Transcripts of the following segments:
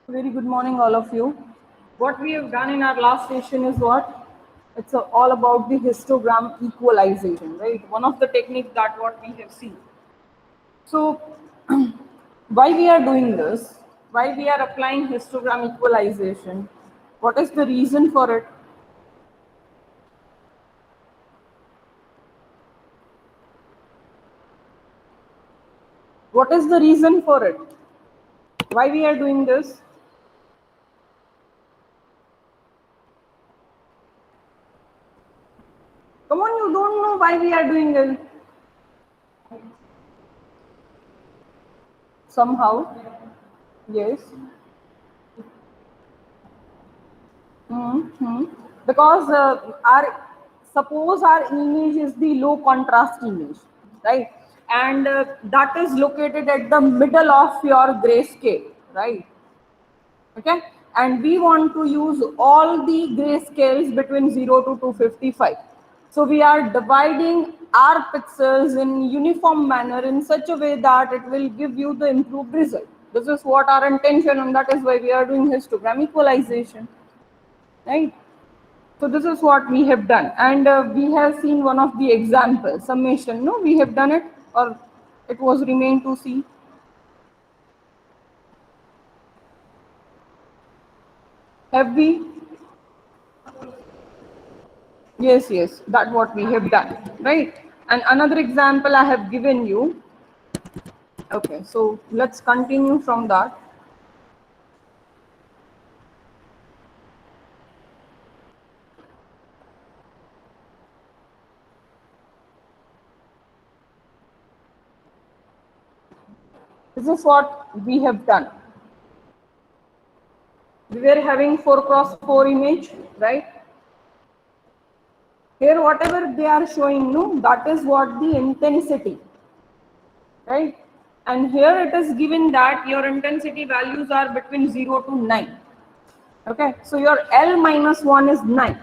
Very good morning, all of you. What we have done in our last session is what? It's all about the histogram equalization, right? One of the techniques that what we have seen. So, why we are doing this? Why we are applying histogram equalization? What is the reason for it? What is the reason for it? Why we are doing this? Come on, you don't know why we are doing it. Somehow, yes. Hmm. Because our suppose our image is the low contrast image, right? And that is located at the middle of your grayscale, right? Okay, and we want to use all the grayscales between 0 to 255. So we are dividing our pixels in uniform manner in such a way that it will give you the improved result. This is what our intention, and that is why we are doing histogram equalization, right? So this is what we have done, and we have seen one of the examples, summation. No, we have done it, or it was remain to see. Have we? Yes, yes, that what we have done, right? And another example I have given you. Okay, so let's continue from that. This is what we have done. We were having 4 cross 4 image, right? Here, whatever they are showing, no, that is what the intensity, right? And here it is given that your intensity values are between 0 to 9. Okay, so your L minus 1 is 9,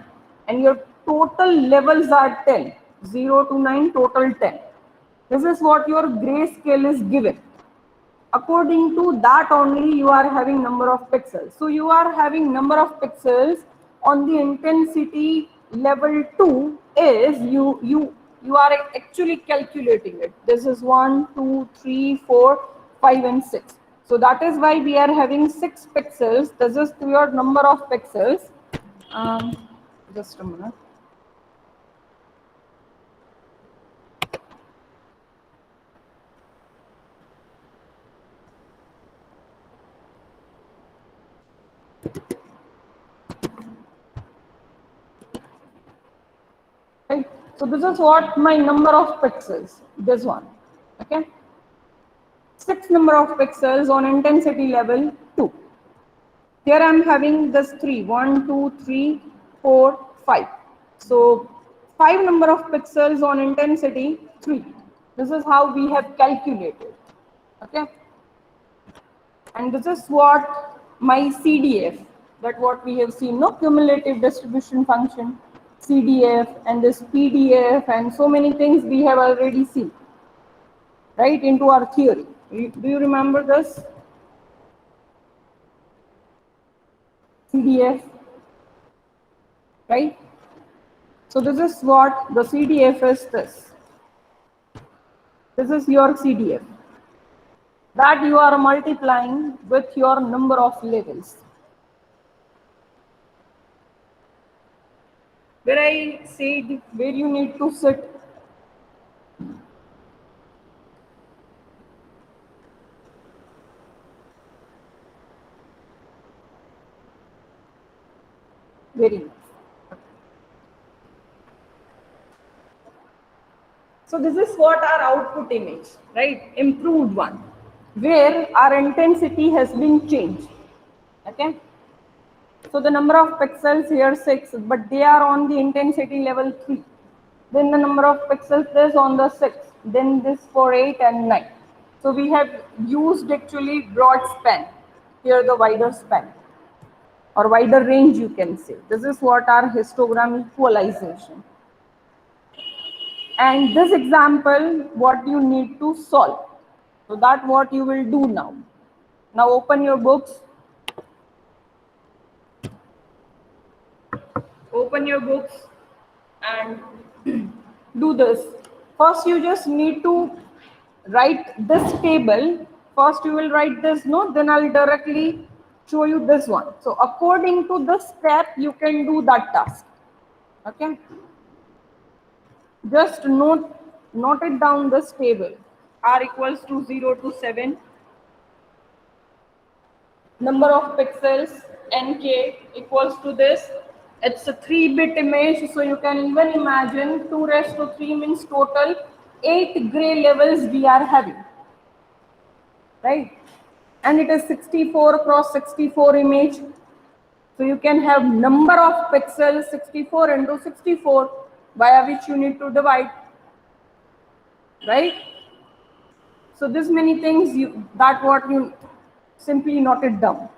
and your total levels are 10. 0 to 9, total 10. This is what your grayscale is given. According to that only you are having number of pixels. So you are having number of pixels on the intensity level 2 is you are actually calculating it. This is 1, 2, 3, 4, 5 and 6. So that is why we are having 6 pixels. This is your number of pixels. um, just a minute. Right, so this is what my number of pixels, this one. Okay, 6 number of pixels on intensity level 2. Here I am having this 3, 1, 2, 3, 4, 5. So 5 number of pixels on intensity 3. This is how we have calculated. Okay, and this is what my CDF, that what we have seen, no, cumulative distribution function, CDF, and this PDF, and so many things we have already seen, right, into our theory. Do you remember this? CDF, right? So this is what the CDF is this. This is your CDF that you are multiplying with your number of levels. Where I said where you need to sit. Very nice. So this is what our output image, right? Improved one, where our intensity has been changed. Okay. So the number of pixels here 6, but they are on the intensity level 3. Then the number of pixels is on the 6. Then this for 8 and 9. So we have used actually broad span. Here the wider span or wider range you can say. This is what our histogram equalization. And this example, what you need to solve. So that what you will do now. Now open your books. open your books and do this. First, you just need to write this table. First, you will write this note, then I'll directly show you this one. So, according to the step, you can do that task. Okay. Just note it down this table. R equals to 0 to 7. Number of pixels nk equals to this. It's a 3-bit image, so you can even imagine 2 raised to 3 means total 8 gray levels we are having, right? And it is 64 cross 64 image, so you can have number of pixels 64 into 64 via which you need to divide, right? So this many things that what you simply note it down.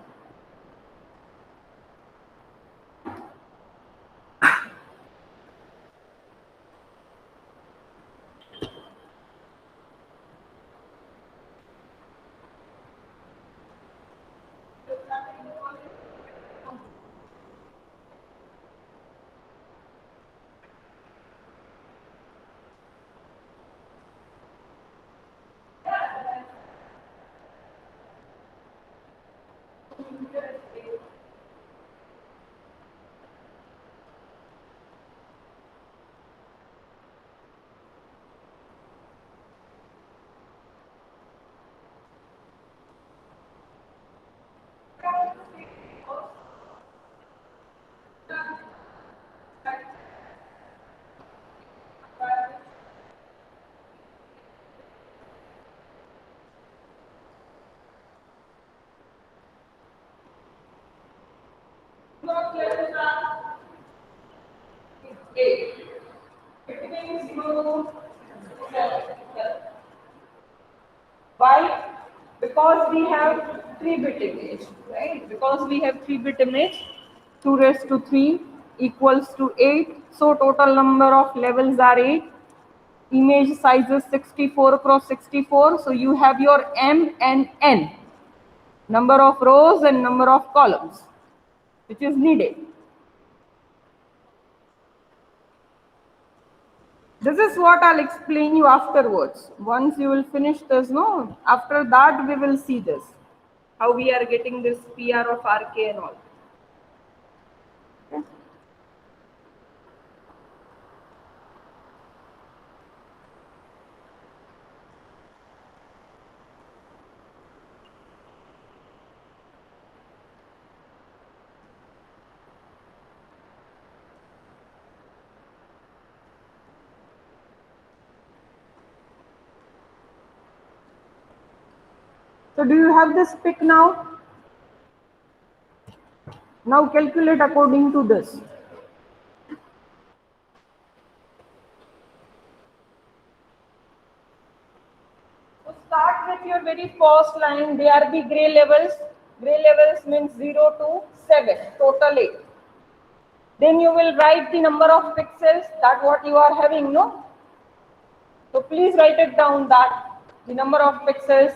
Why? Because we have 3-bit image, right? Because we have 3-bit image, 2 raised to 3 equals to 8. So total number of levels are 8. Image size is 64 cross 64. So you have your M and N, number of rows and number of columns, which is needed. This is what I'll explain you afterwards. Once you will finish this, no? After that, we will see this. How we are getting this PR of RK and all. Okay. So do you have this pick now? Now calculate according to this. So start with your very first line. They are the gray levels. Gray levels means 0 to 7, total 8. Then you will write the number of pixels, that what you are having, no? So please write it down, that the number of pixels.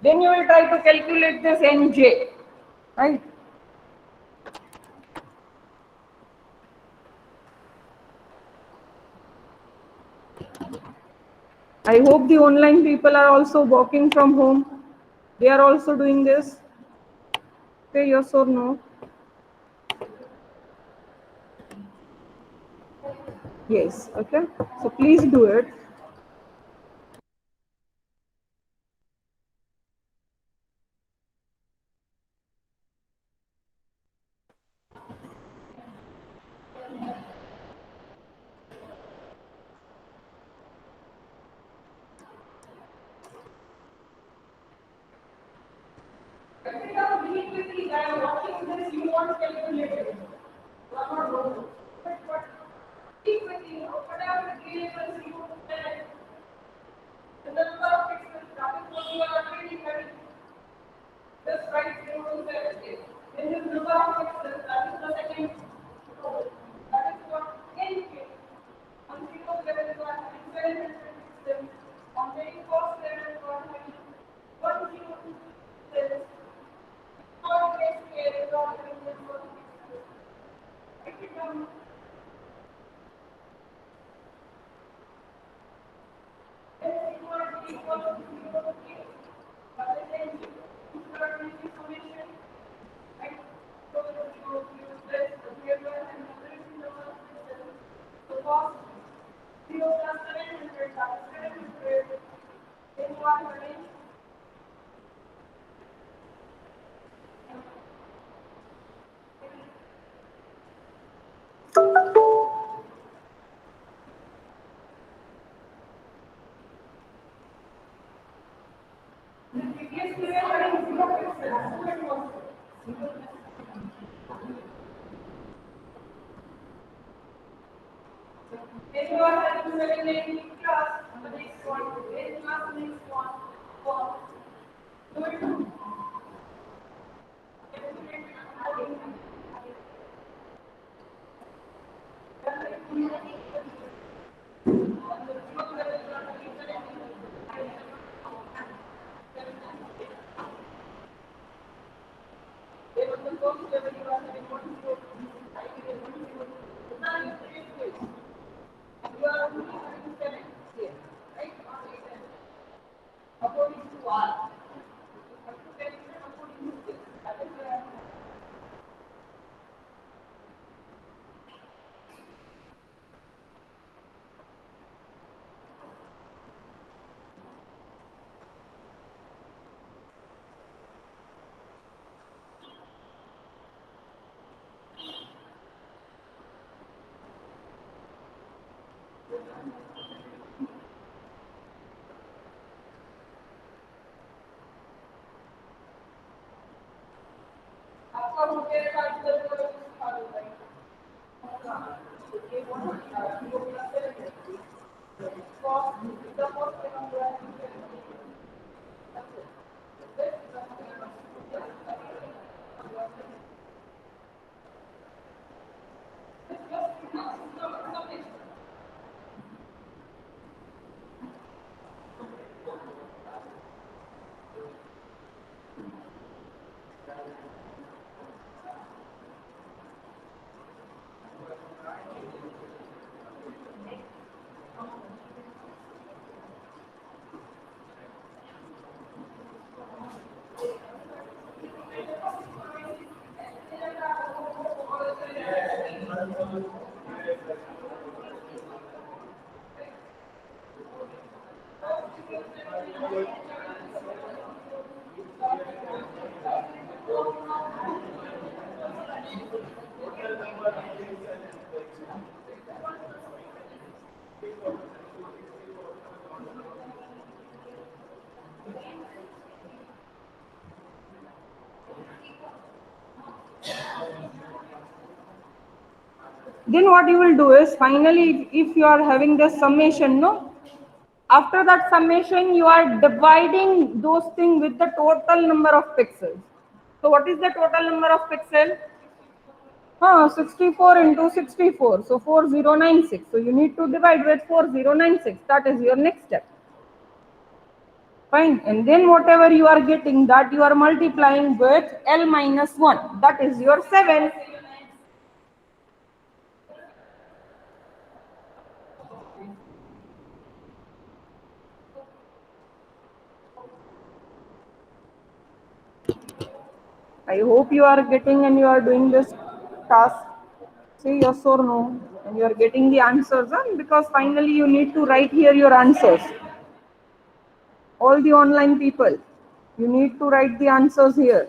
Then you will try to calculate this nj, right? I hope the online people are also working from home. They are also doing this. Say yes or no. Yes, okay. So please do it. Then what you will do is finally, if you are having the summation, no, after that summation you are dividing those things with the total number of pixels. So what is the total number of pixels? 64 into 64, so 4096. So you need to divide with 4096. That is your next step. Fine. And then whatever you are getting, that you are multiplying with L minus 1. That is your 7. I hope you are getting and you are doing this task. Say yes or no. And you are getting the answers. Because finally you need to write here your answers. All the online people, you need to write the answers here.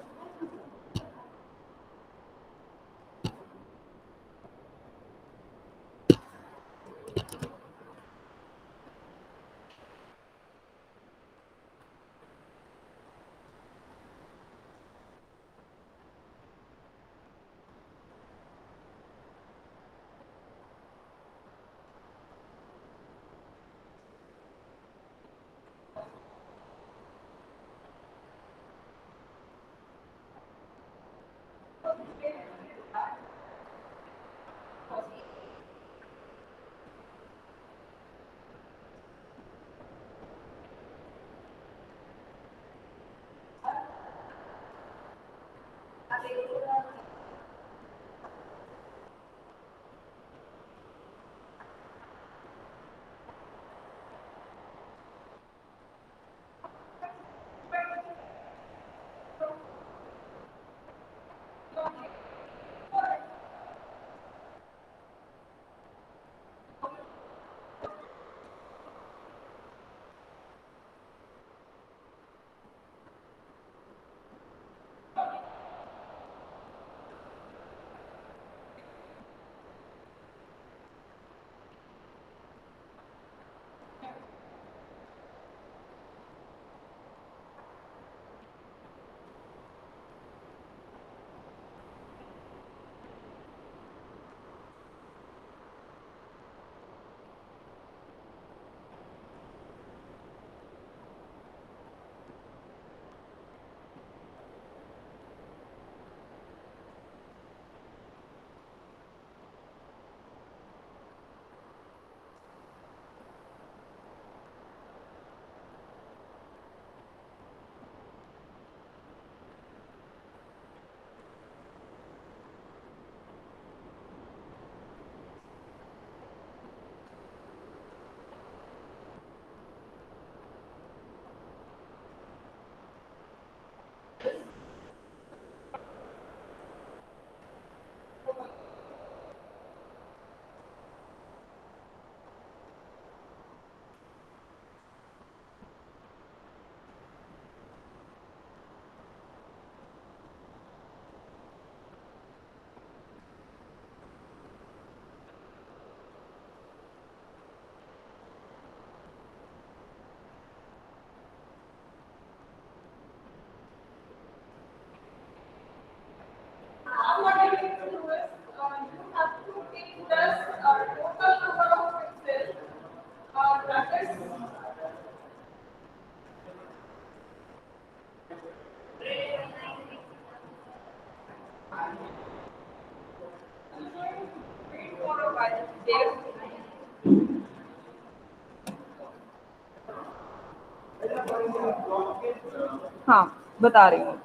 हाँ बता रही हूँ.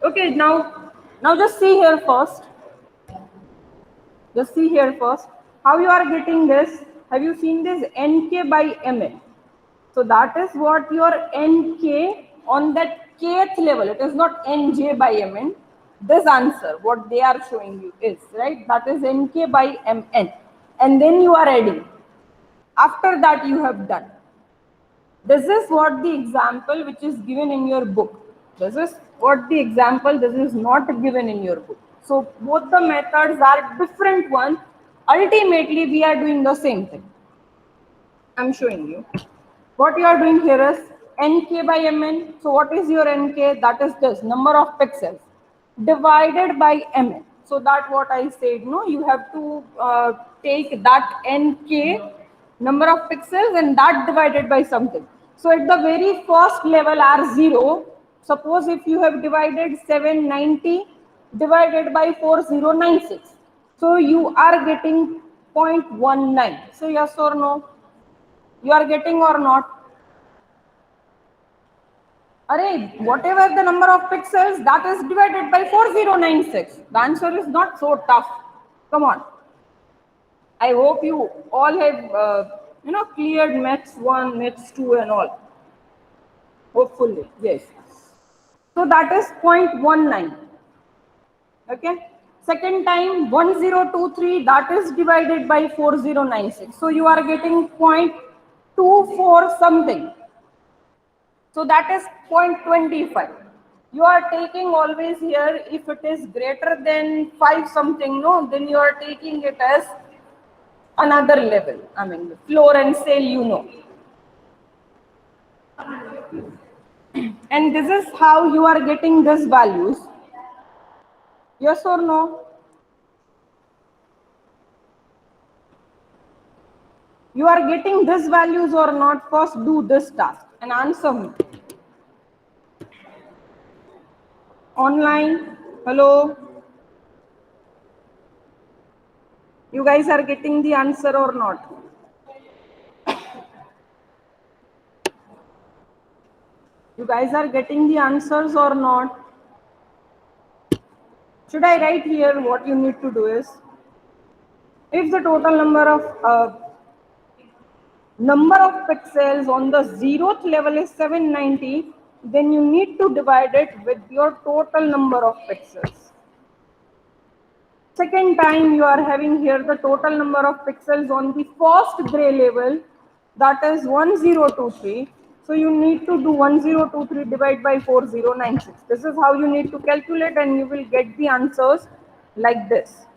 Okay, now just see here first. Just see here first. How you are getting this? Have you seen this NK by MN? So that is what your NK on that kth level. It is not NJ by MN. This answer, what they are showing you is, right? That is NK by MN. And then you are adding. After that you have done. This is what the example which is given in your book. This is what the example, this is not given in your book. So both the methods are different ones. Ultimately, we are doing the same thing. I'm showing you. What you are doing here is NK by MN. So what is your NK? That is this number of pixels divided by MN. So that what I said, no, you have to take that NK number of pixels and that divided by something. So at the very first level R0, suppose if you have divided 790 divided by 4096. So you are getting 0.19. So yes or no? You are getting or not? Array, whatever the number of pixels, that is divided by 4096. The answer is not so tough. Come on. I hope you all have, cleared maths 1, maths 2 and all. Hopefully, yes. So that is 0.19. Okay. Second time 1023, that is divided by 4096. So you are getting 0.24 something. So that is 0.25. You are taking always here, if it is greater than 5 something, no, then you are taking it as another level. I mean, the floor and cell, you know. And this is how you are getting these values. Yes or no? You are getting these values or not? First do this task and answer me. Online, hello? You guys are getting the answer or not? You guys are getting the answers or not? Should I write here what you need to do is, if the total number of pixels on the 0th level is 790, then you need to divide it with your total number of pixels. Second time you are having here the total number of pixels on the first gray level, that is 1023. So you need to do 1023 divided by 4096. This is how you need to calculate and you will get the answers like this.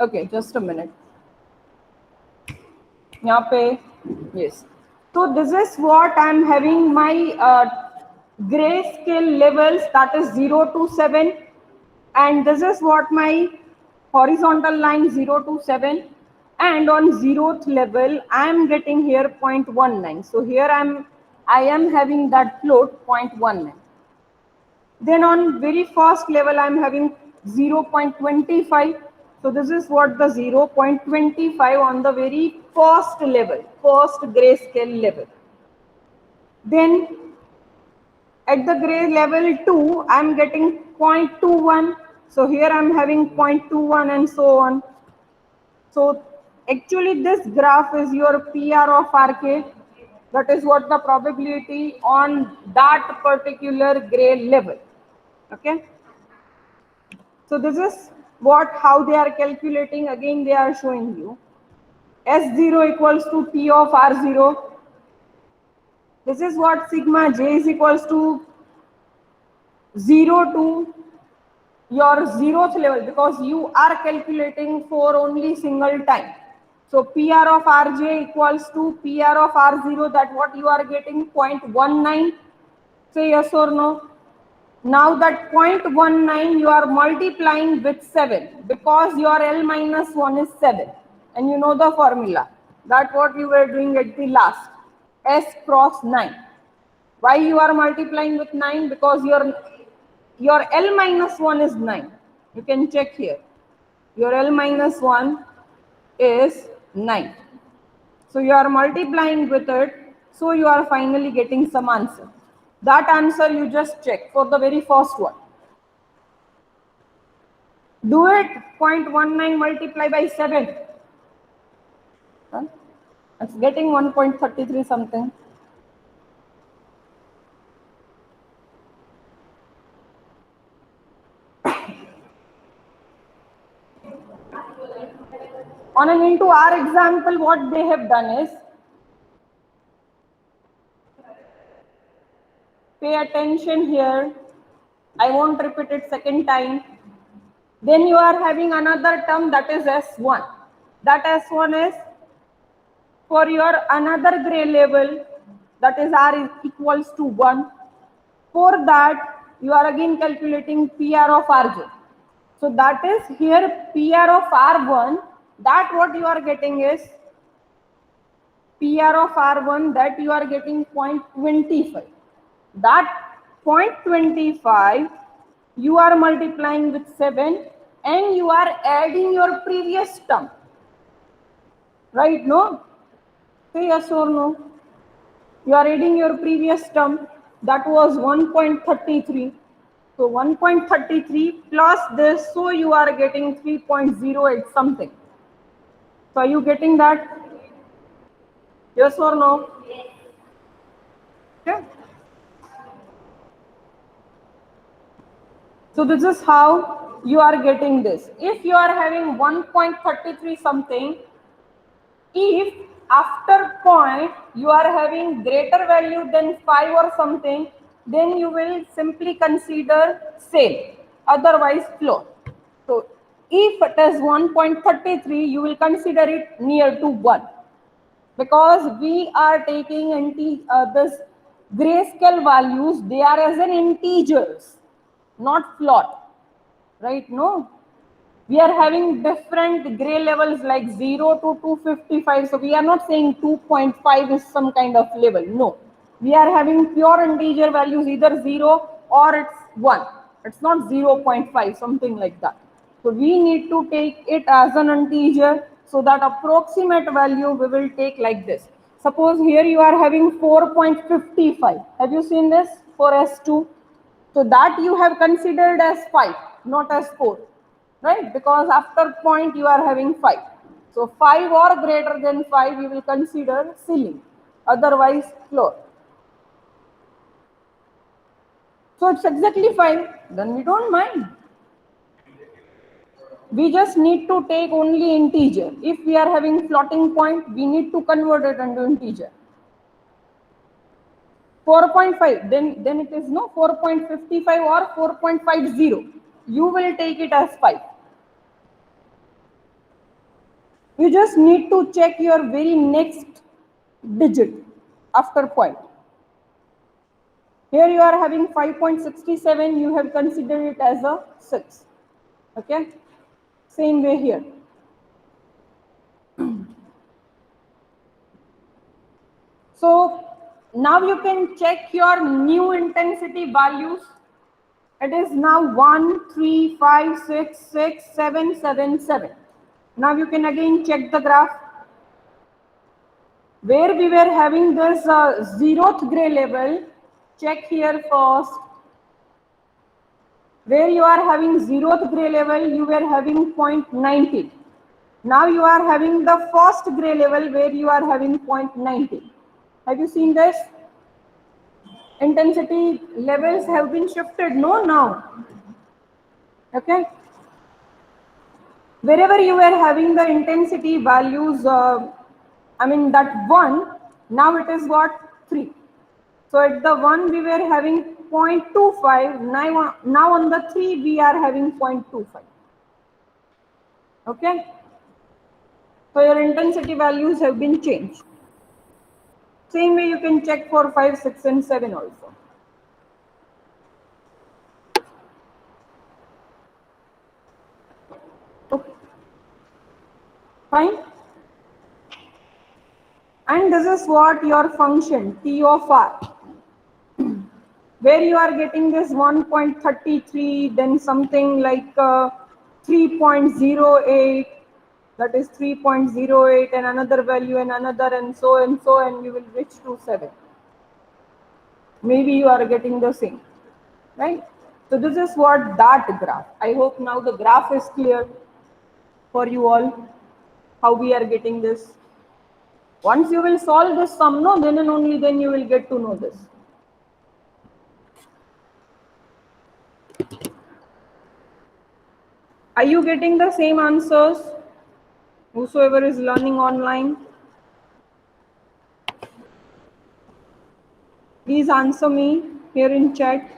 Okay, just a minute. Yes. So this is what I'm having my grayscale levels, that is 0 to 7, and this is what my horizontal line 0 to 7, and on 0th level I am getting here 0.19. So here I am having that float 0.19. Then on very first level, I'm having 0.25. So this is what the 0.25 on the very first level, first grayscale level. Then at the gray level 2, I'm getting 0.21. So here I'm having 0.21 and so on. So actually this graph is your PR of RK. That is what the probability on that particular gray level. Okay. So this is what, how they are calculating. Again, they are showing you S0 equals to P of R0. This is what sigma J is equals to 0 to your 0th level, because you are calculating for only single time. So PR of Rj equals to PR of R0, that what you are getting 0.19. Say yes or no. Now that 0.19 you are multiplying with 7, because your L minus 1 is 7, and you know the formula. That what you were doing at the last, S cross 9. Why you are multiplying with 9? Because your your L minus 1 is 9. You can check here. Your L minus 1 is 9. So you are multiplying with it. So you are finally getting some answer. That answer you just check for the very first one. Do it 0.19 multiply by 7. Huh? It's getting 1.33 something. On an into our example, what they have done is, pay attention here. I won't repeat it second time. Then you are having another term that is S1. That S1 is for your another gray level, that is R is equals to 1. For that, you are again calculating PR of Rj. So that is here PR of R1. That what you are getting is PR of R1, that you are getting 0.25. That 0.25 you are multiplying with 7 and you are adding your previous term. Right? No? Say yes or no? You are adding your previous term, that was 1.33. So 1.33 plus this, so you are getting 3.08 something. So are you getting that? Yes or no? Okay. So this is how you are getting this. If you are having 1.33 something, if after point you are having greater value than 5 or something, then you will simply consider same, otherwise float. So if it is 1.33, you will consider it near to 1, because we are taking this grayscale values, they are as an integers, not float. Right? No, we are having different gray levels like 0 to 255. So we are not saying 2.5 is some kind of level. No, we are having pure integer values, either 0 or it's 1. It's not 0.5, something like that. So we need to take it as an integer, so that approximate value we will take like this. Suppose here you are having 4.55. Have you seen this for S2? So that you have considered as 5, not as 4, right? Because after point you are having 5. So 5 or greater than 5 you will consider ceiling, otherwise floor. So it's exactly 5, then we don't mind. We just need to take only integer. If we are having floating point, we need to convert it into integer. 4.5, then it is no 4.55 or 4.50. You will take it as 5. You just need to check your very next digit after point. Here you are having 5.67, you have considered it as a 6. Okay? Same way here. So now you can check your new intensity values. It is now 1, 3, 5, 6, 6, 7, 7, 7. Now you can again check the graph. Where we were having this 0th gray level, check here first. Where you are having 0th gray level, you were having 0.90. Now you are having the first gray level where you are having 0.90. Have you seen this? Intensity levels have been shifted, no, now. Okay. Wherever you were having the intensity values, that 1, now it is what? 3. So at the 1 we were having 0.25, now on the 3 we are having 0.25. Okay. So your intensity values have been changed. Same way you can check for 5, 6 and 7 also. Okay. Fine. And this is what your function T of R. where you are getting this 1.33, then something like 3.08, that is 3.08, and another value and another, and so and so, and you will reach to 7. Maybe you are getting the same, right? So this is what that graph. I hope now the graph is clear for you all, how we are getting this. Once you will solve this sum, no, then and only then you will get to know this. Are you getting the same answers? Whosoever is learning online, please answer me here in chat.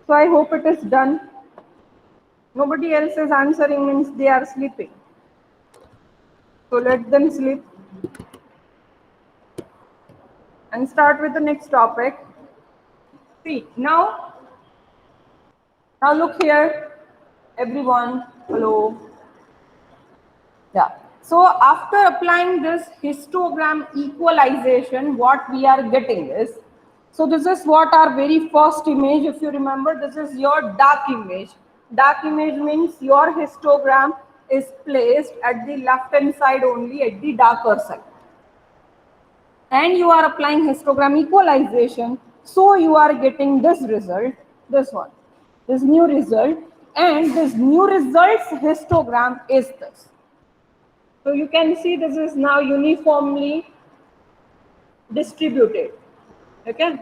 So I hope it is done. Nobody else is answering means they are sleeping. So let them sleep and start with the next topic. See, now look here, everyone. Hello. Yeah. So after applying this histogram equalization, what we are getting is, so this is what our very first image, if you remember, this is your dark image. Dark image means your histogram is placed at the left hand side only, at the darker side. And you are applying histogram equalization, so you are getting this result, this one, this new result, and this new result's histogram is this. So you can see this is now uniformly distributed. Okay.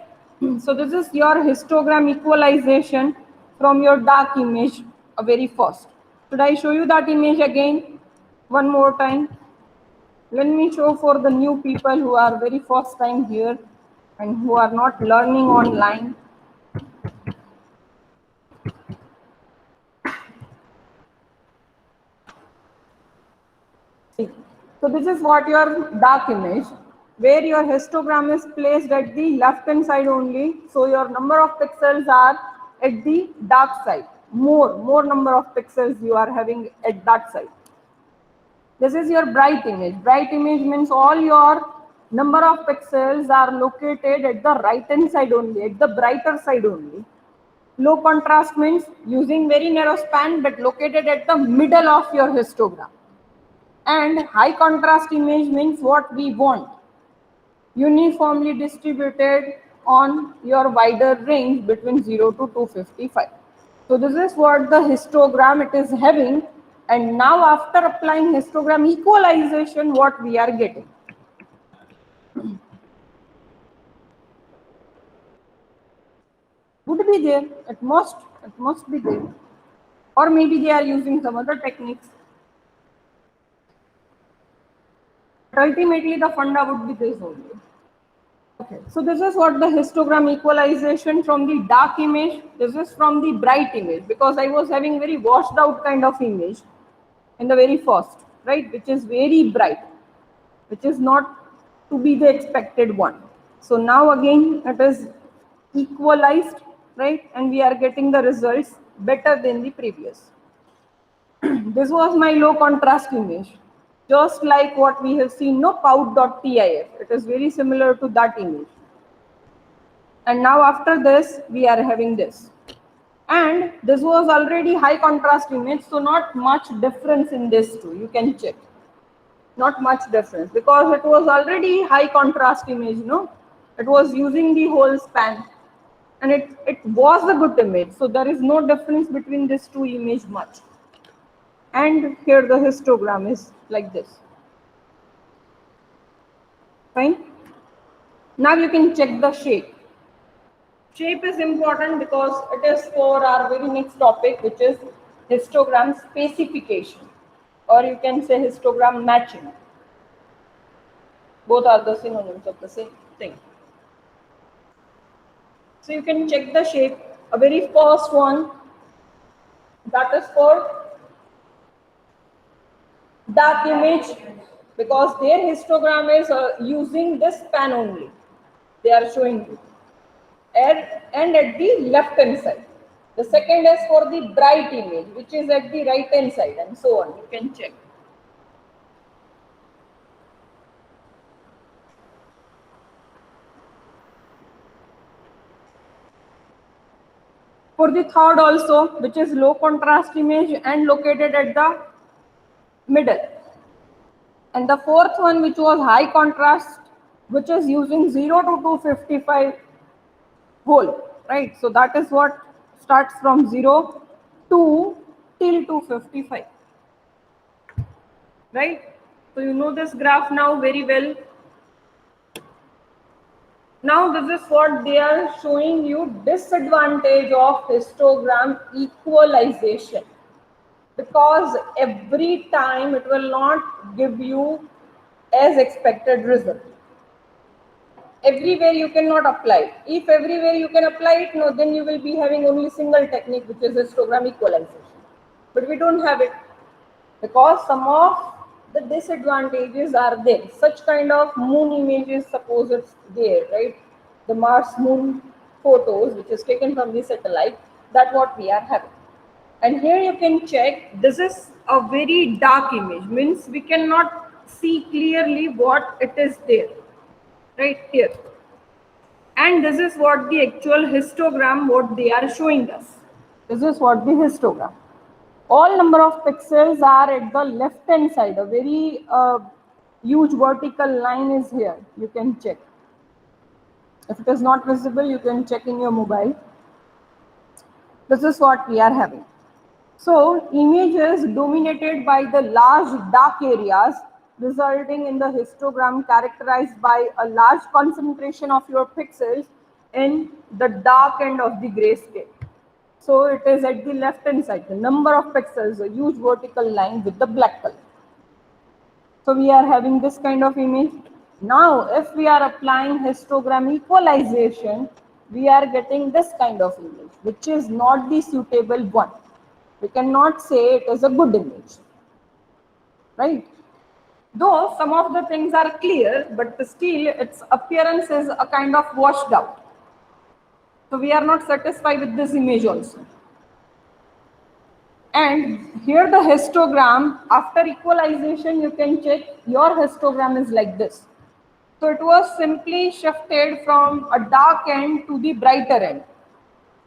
So this is your histogram equalization from your dark image, a very first. Should I show you that image again one more time? Let me show for the new people who are very first time here and who are not learning online. See. So this is what your dark image, where your histogram is placed at the left hand side only. So your number of pixels are at the dark side. More number of pixels you are having at that side. This is your bright image. Bright image means all your number of pixels are located at the right hand side only, at the brighter side only. Low contrast means using very narrow span but located at the middle of your histogram. And high contrast image means what we want, uniformly distributed on your wider range between 0 to 255. So this is what the histogram it is having, and now after applying histogram equalization, what we are getting. Would be there, it must be there. Or maybe they are using some other techniques. But ultimately the funda would be this only. Okay, so this is what the histogram equalization from the dark image. This is from the bright image, because I was having very washed out kind of image in the very first, right, which is very bright, which is not to be the expected one. So now again it is equalized, right, and we are getting the results better than the previous. This was my low contrast image, just like what we have seen, no, pout.tif. It is very similar to that image. And now after this, we are having this. And this was already high contrast image, so not much difference in this two. You can check. Not much difference, because it was already high contrast image, no? It was using the whole span. And it was a good image. So there is no difference between these two images much. And here the histogram is like this. Fine. Now you can check the shape. Shape is important because it is for our very next topic, which is histogram specification, or you can say histogram matching. Both are the synonyms of the same thing. So you can check the shape. A very first one, that is for dark image, because their histogram is using this span only. They are showing you. And at the left hand side. The second is for the bright image, which is at the right hand side, and so on. You can check. For the third also, which is low contrast image and located at the middle. And the fourth one, which was high contrast, which is using 0 to 255 whole, right? So that is what starts from 0 to till 255, right? So you know this graph now very well. Now this is what they are showing you, disadvantage of histogram equalization, because every time it will not give you as expected result. Everywhere you cannot apply it. If everywhere you can apply it, no, then you will be having only single technique, which is histogram equalization. But we don't have it, because some of the disadvantages are there. Such kind of moon images, suppose it's there, right? The Mars moon photos, which is taken from the satellite, that what we are having. And here you can check, this is a very dark image, means we cannot see clearly what it is there, right here. And this is what the actual histogram, what they are showing us. This is what the histogram. All number of pixels are at the left hand side. A very huge vertical line is here. You can check. If it is not visible, you can check in your mobile. This is what we are having. So image is dominated by the large dark areas, resulting in the histogram characterized by a large concentration of your pixels in the dark end of the grayscale. So it is at the left hand side, the number of pixels, a huge vertical line with the black color. So we are having this kind of image. Now if we are applying histogram equalization, we are getting this kind of image, which is not the suitable one. We cannot say it is a good image, right? Though some of the things are clear, but still its appearance is a kind of washed out. So we are not satisfied with this image also. And here the histogram, after equalization, you can check your histogram is like this. So it was simply shifted from a dark end to the brighter end.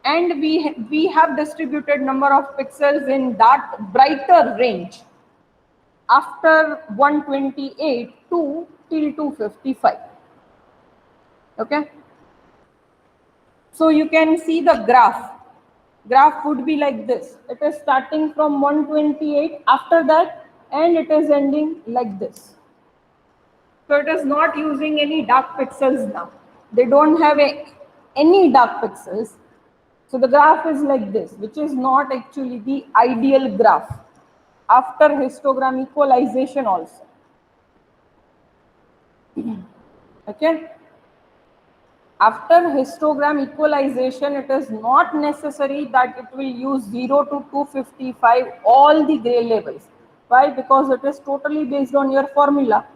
And we have distributed number of pixels in that brighter range after 128 to till 255. Okay. So you can see the graph. Graph would be like this. It is starting from 128 after that, and it is ending like this. So it is not using any dark pixels now. They don't have any dark pixels. So the graph is like this, which is not actually the ideal graph after histogram equalization also. Okay. After histogram equalization, it is not necessary that it will use 0 to 255 all the gray levels. Why? Because it is totally based on your formula.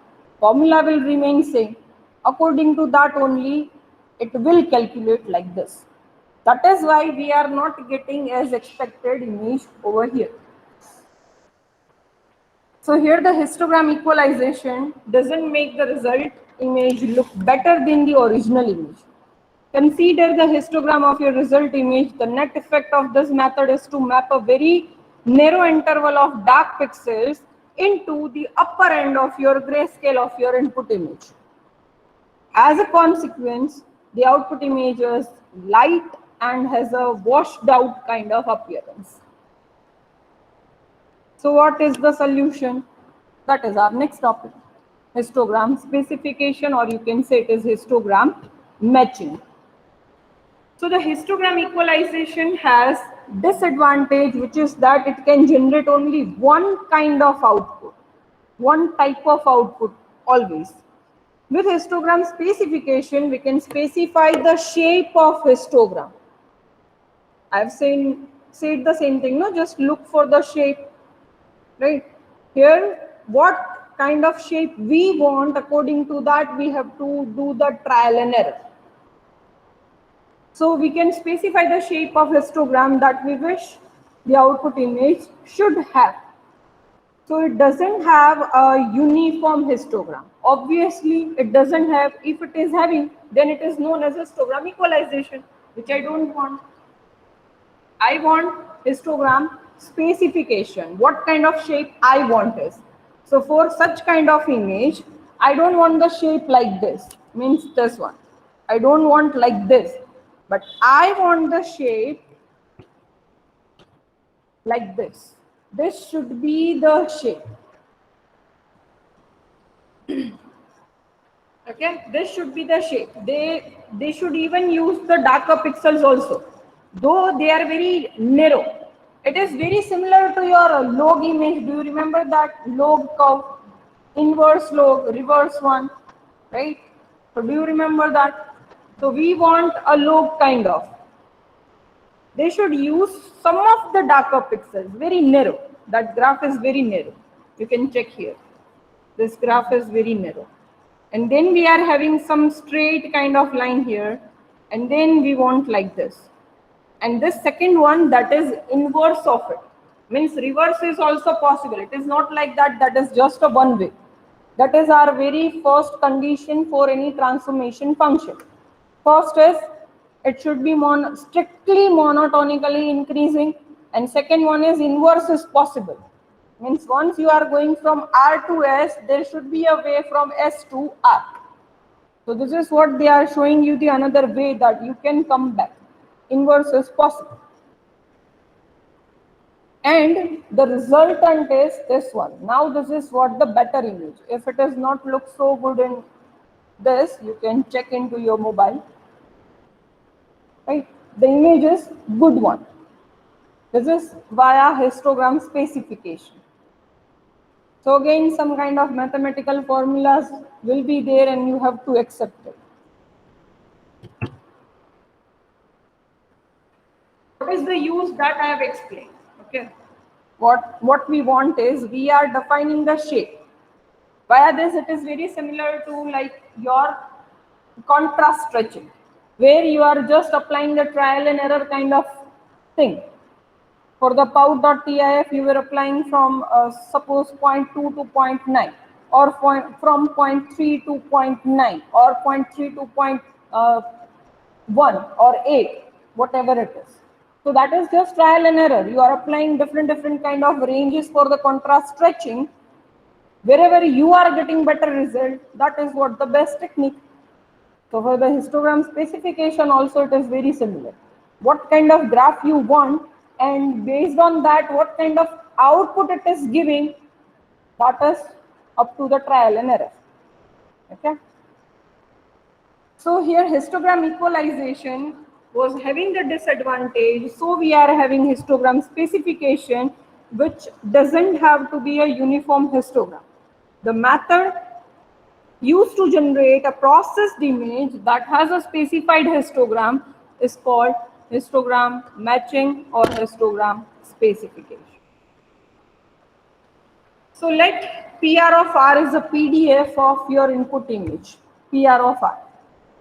Formula will remain same. According to that only, it will calculate like this. That is why we are not getting as expected image over here. So here the histogram equalization doesn't make the result image look better than the original image. Consider the histogram of your result image. The net effect of this method is to map a very narrow interval of dark pixels into the upper end of your grayscale of your input image. As a consequence, the output image is light and has a washed out kind of appearance. So what is the solution? That is our next topic. Histogram specification, or you can say it is histogram matching. So the histogram equalization has disadvantage, which is that it can generate only one kind of output, one type of output always. With histogram specification, we can specify the shape of histogram. I've said the same thing, no? Just look for the shape, right? Here, what kind of shape we want, according to that, we have to do the trial and error. So we can specify the shape of histogram that we wish the output image should have. So it doesn't have a uniform histogram. Obviously, it doesn't have. If it is having, then it is known as histogram equalization, which I don't want. I want histogram specification. What kind of shape I want is. So for such kind of image, I don't want the shape like this, means this one. I don't want like this, but I want the shape like this. This should be the shape. Okay, this should be the shape. They should even use the darker pixels also, though they are very narrow. It is very similar to your log image. Do you remember that log curve, inverse log, reverse one, right? So do you remember that? So we want a log kind of. They should use some of the darker pixels, very narrow. That graph is very narrow. You can check here. This graph is very narrow. And then we are having some straight kind of line here. And then we want like this. And this second one, that is inverse of it. Means reverse is also possible. It is not like that, that is just a one way. That is our very first condition for any transformation function. First is, it should be strictly monotonically increasing. And second one is inverse is possible. Means once you are going from R to S, there should be a way from S to R. So this is what they are showing you, the another way that you can come back. Inverse is possible. And the resultant is this one. Now this is what the better image. If it does not look so good in this, you can check into your mobile. Right? The image is good one. This is via histogram specification. So again, some kind of mathematical formulas will be there and you have to accept it. What is the use that I have explained? Okay. What we want is, we are defining the shape. Via this, it is very similar to like your contrast stretching, where you are just applying the trial and error kind of thing. For the pout.tif, you were applying from suppose 0.2 to 0.9, or from 0.3 to 0.9, or 0.3 to 0.1 or 8, whatever it is. So that is just trial and error. You are applying different kind of ranges for the contrast stretching. Wherever you are getting better result, that is what the best technique. So for the histogram specification also, it is very similar. What kind of graph you want, and based on that, what kind of output it is giving, that is up to the trial and error. Okay. So here histogram equalization was having the disadvantage. So we are having histogram specification, which doesn't have to be a uniform histogram. The method used to generate a processed image that has a specified histogram is called histogram matching or histogram specification. So let PR of R is a PDF of your input image, PR of R.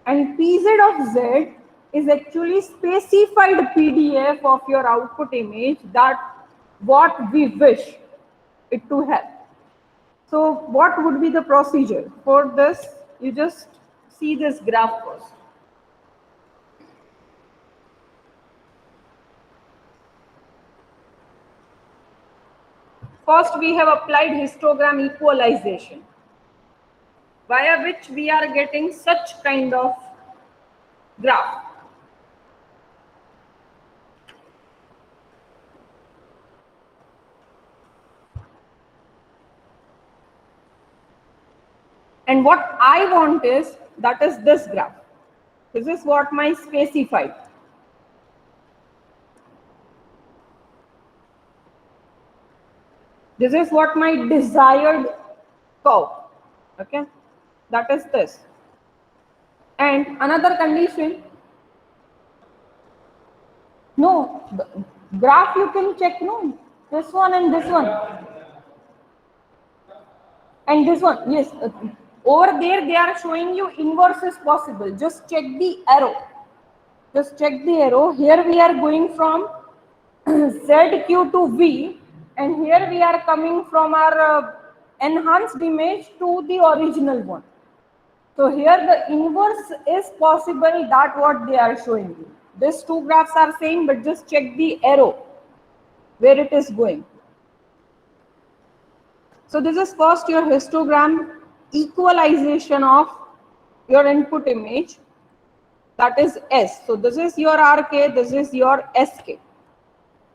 And PZ of Z is actually specified PDF of your output image that what we wish it to have. So what would be the procedure? For this, you just see this graph first. First, we have applied histogram equalization, via which we are getting such kind of graph. And what I want is, that is this graph. This is what my specified. This is what my desired curve. Okay, that is this. And another condition, no, the graph you can check, no, this one and this one. And this one, yes, over there they are showing you inverse is possible. Just check the arrow. Just check the arrow. Here we are going from ZQ to V, and here we are coming from our enhanced image to the original one. So here the inverse is possible, that what they are showing you. These two graphs are same, but just check the arrow where it is going. So this is first your histogram equalization of your input image, that is S. So this is your RK, this is your SK.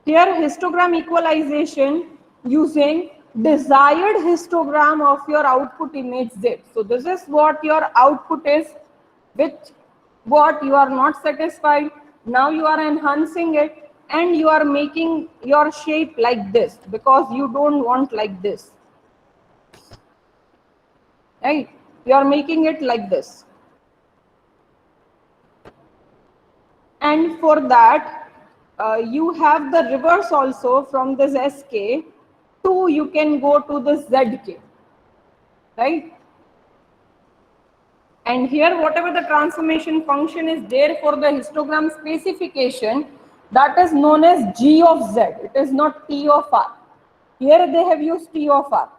Here histogram equalization using desired histogram of your output image Z. So this is what your output is, with what you are not satisfied. Now you are enhancing it and you are making your shape like this because you don't want like this. Right? You are making it like this. And for that, you have the reverse also. From this SK to you can go to the ZK, right? And here whatever the transformation function is there for the histogram specification, that is known as G of Z. It is not T of R. Here they have used T of R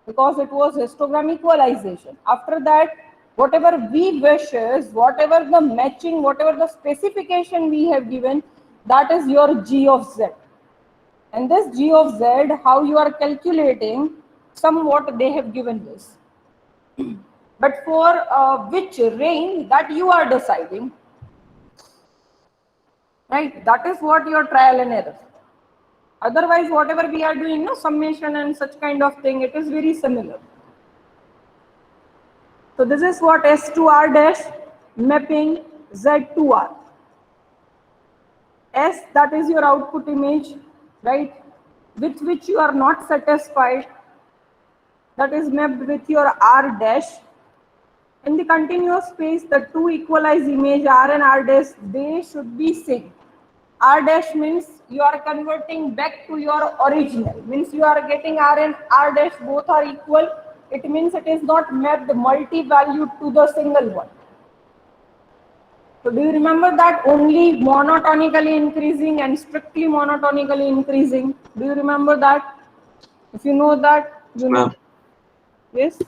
because it was histogram equalization. After that, whatever we wishes, whatever the matching, whatever the specification we have given, that is your G of Z. And this G of Z, how you are calculating, somewhat they have given this. But for which range, that you are deciding, right? That is what your trial and error. Otherwise, whatever we are doing, no summation and such kind of thing, it is very similar. So this is what S to R dash mapping Z to R. S, that is your output image, right? With which you are not satisfied. That is mapped with your R dash. In the continuous space, the two equalized image R and R dash, they should be same. R dash means you are converting back to your original, means you are getting R and R dash both are equal. It means it is not mapped multi-valued to the single one. So do you remember that only monotonically increasing and strictly monotonically increasing? Do you remember that? If you know that, you know. Yes?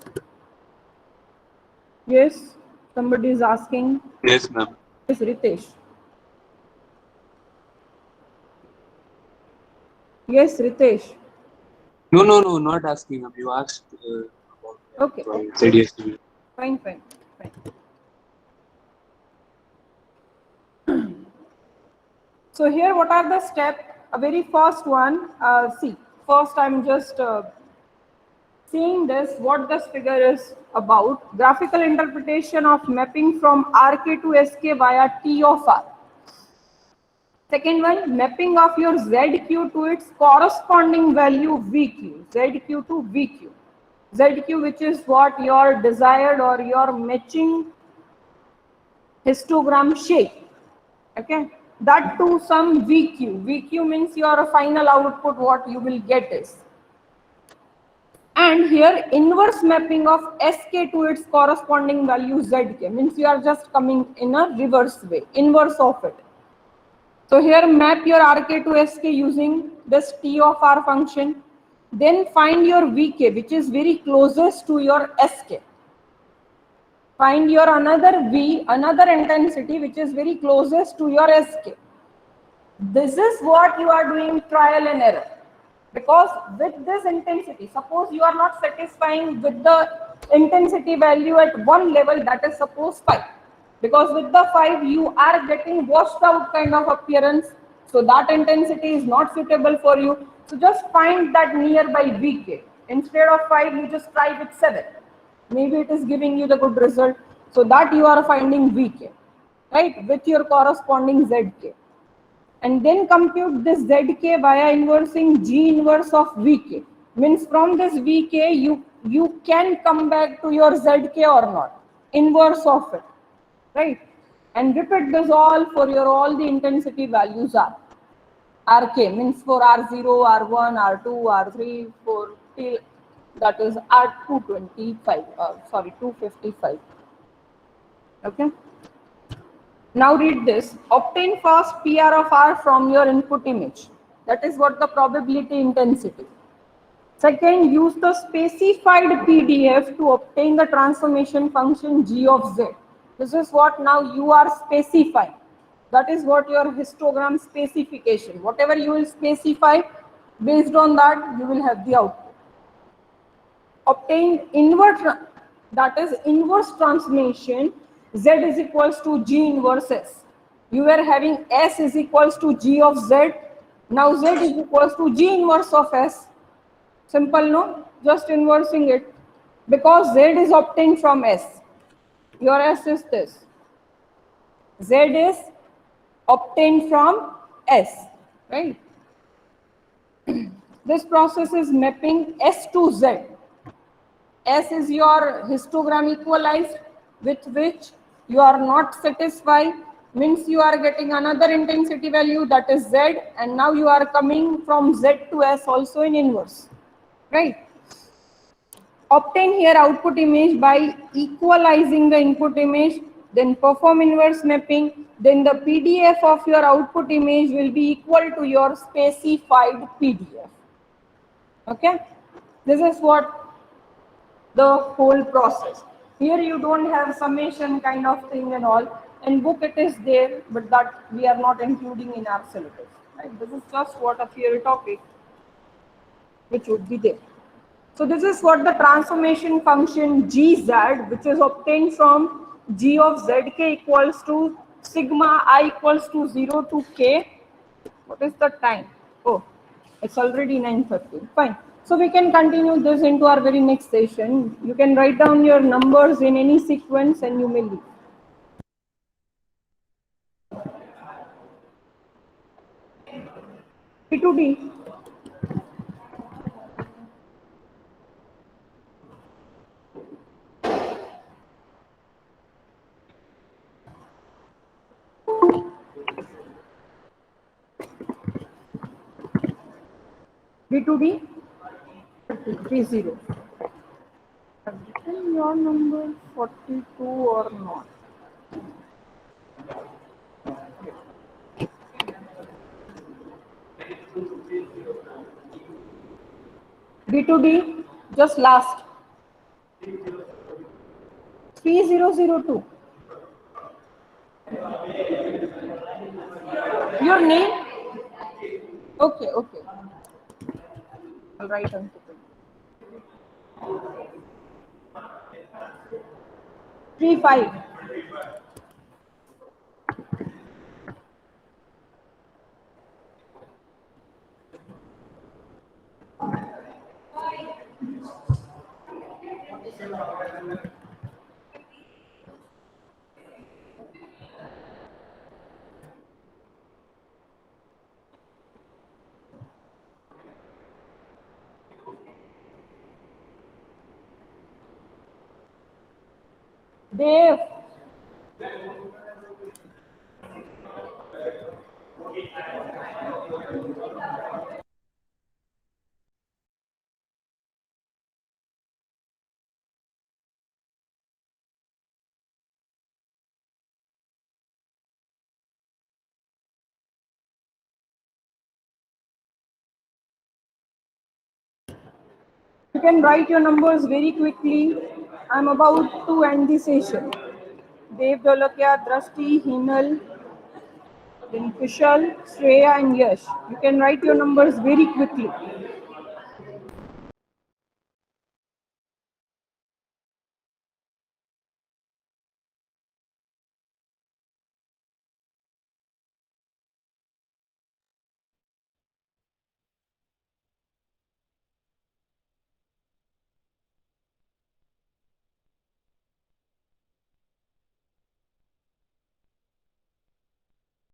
Yes? Somebody is asking. Yes, ma'am. Yes, Ritesh. Yes, Ritesh. No, not asking. You asked about. Okay. Said yes to me. Fine. So here, what are the steps? A very first one. See, first I'm just seeing this. What this figure is about? Graphical interpretation of mapping from RK to SK via T of R. Second one, mapping of your ZQ to its corresponding value VQ. ZQ to VQ. ZQ, which is what your desired or your matching histogram shape. Okay, that to some VQ. VQ means your final output, what you will get is. And here inverse mapping of SK to its corresponding value ZK means you are just coming in a reverse way, inverse of it. So here map your RK to SK using this T of R function. Then find your VK, which is very closest to your SK. Find your another V, another intensity, which is very closest to your SK. This is what you are doing trial and error. Because with this intensity, suppose you are not satisfying with the intensity value at one level, that is suppose 5. Because with the 5, you are getting washed out kind of appearance. So that intensity is not suitable for you. So just find that nearby VK. Instead of 5, you just try with 7. Maybe it is giving you the good result. So that you are finding VK, right, with your corresponding ZK. And then compute this ZK via inversing G inverse of VK. Means from this VK, you can come back to your ZK or not. Inverse of it, right? And repeat this all for your all the intensity values are. RK means for R0, R1, R2, R3, 4, till that is R225, sorry, 255. Okay. Now read this. Obtain fast PR of R from your input image. That is what the probability intensity. Second, use the specified PDF to obtain the transformation function G of Z. This is what now you are specifying. That is what your histogram specification. Whatever you will specify, based on that, you will have the output. Obtain inverse, that is inverse transformation, Z is equals to G inverse S. You were having S is equals to G of Z. Now Z is equals to G inverse of S. Simple, no? Just inversing it. Because Z is obtained from S. Your S is this. Z is obtained from S, right? This process is mapping S to Z. S is your histogram equalized, with which you are not satisfied, means you are getting another intensity value, that is Z, and now you are coming from Z to S also in inverse, right? Obtain here output image by equalizing the input image, then perform inverse mapping, then the PDF of your output image will be equal to your specified PDF. Okay, this is what the whole process. Here you don't have summation kind of thing and all. In book it is there, but that we are not including in our syllabus. Right? This is just what a theory topic which would be there. So this is what the transformation function GZ, which is obtained from G of ZK equals to sigma I equals to 0 to K. What is the time? Oh, it's already 9:30. Fine. So we can continue this into our very next session. You can write down your numbers in any sequence and you may leave. P2D. B2D. 30. Have written your number 42 or not? B2D, just last. 3002. Your name? Okay, okay. I'll write on it. 35. Dev. You can write your numbers very quickly. I'm about to end the session. Dev Dolakia, Drashti, Hinal, then Kushal, Shreya, and Yash. You can write your numbers very quickly.